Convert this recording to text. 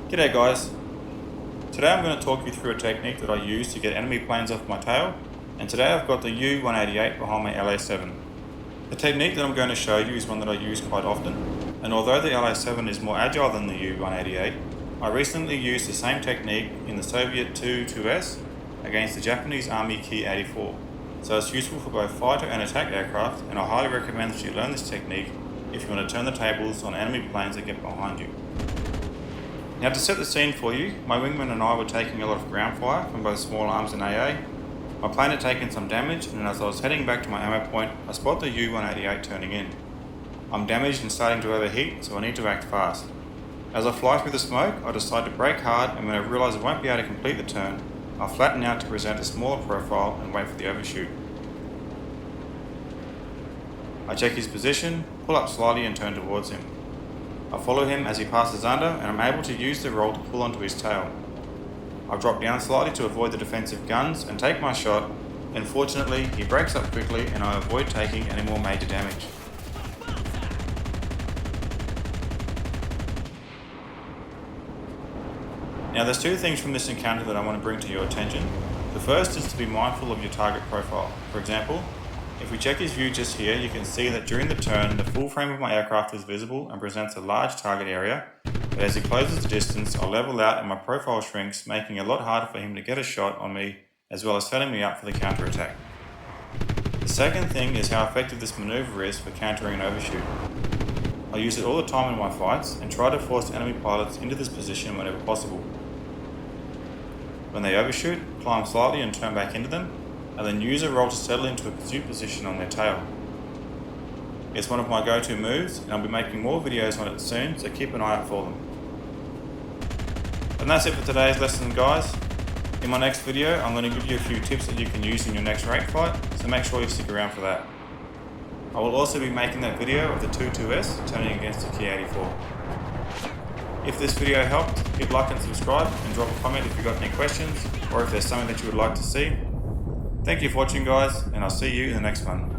G'day guys, today I'm going to talk you through a technique that I use to get enemy planes off my tail, and today I've got the U-188 behind my LA-7. The technique that I'm going to show you is one that I use quite often, and although the LA-7 is more agile than the U-188, I recently used the same technique in the Soviet Tu-2S against the Japanese Army Ki-84, so it's useful for both fighter and attack aircraft, and I highly recommend that you learn this technique if you want to turn the tables on enemy planes that get behind you. Now, to set the scene for you, my wingman and I were taking a lot of ground fire from both small arms and AA. My plane had taken some damage, and as I was heading back to my ammo point, I spot the U-188 turning in. I'm damaged and starting to overheat, so I need to act fast. As I fly through the smoke, I decide to brake hard, and when I realise I won't be able to complete the turn, I'll flatten out to present a smaller profile and wait for the overshoot. I check his position, pull up slightly and turn towards him. I follow him as he passes under, and I'm able to use the roll to pull onto his tail. I drop down slightly to avoid the defensive guns and take my shot, and fortunately he breaks up quickly and I avoid taking any more major damage. Now, there's two things from this encounter that I want to bring to your attention. The first is to be mindful of your target profile. For example, if we check his view just here, you can see that during the turn, the full frame of my aircraft is visible and presents a large target area, but as he closes the distance, I'll level out and my profile shrinks, making it a lot harder for him to get a shot on me, as well as setting me up for the counter-attack. The second thing is how effective this maneuver is for countering an overshoot. I use it all the time in my fights and try to force enemy pilots into this position whenever possible. When they overshoot, climb slightly and turn back into them, and then use a roll to settle into a pursuit position on their tail. It's one of my go-to moves, and I'll be making more videos on it soon, so keep an eye out for them. And that's it for today's lesson, guys. In my next video, I'm going to give you a few tips that you can use in your next rate fight, so make sure you stick around for that. I will also be making that video of the Tu-2S turning against the Ki-84. If this video helped, hit like and subscribe, and drop a comment if you've got any questions, or if there's something that you would like to see. Thank you for watching, guys, and I'll see you in the next one.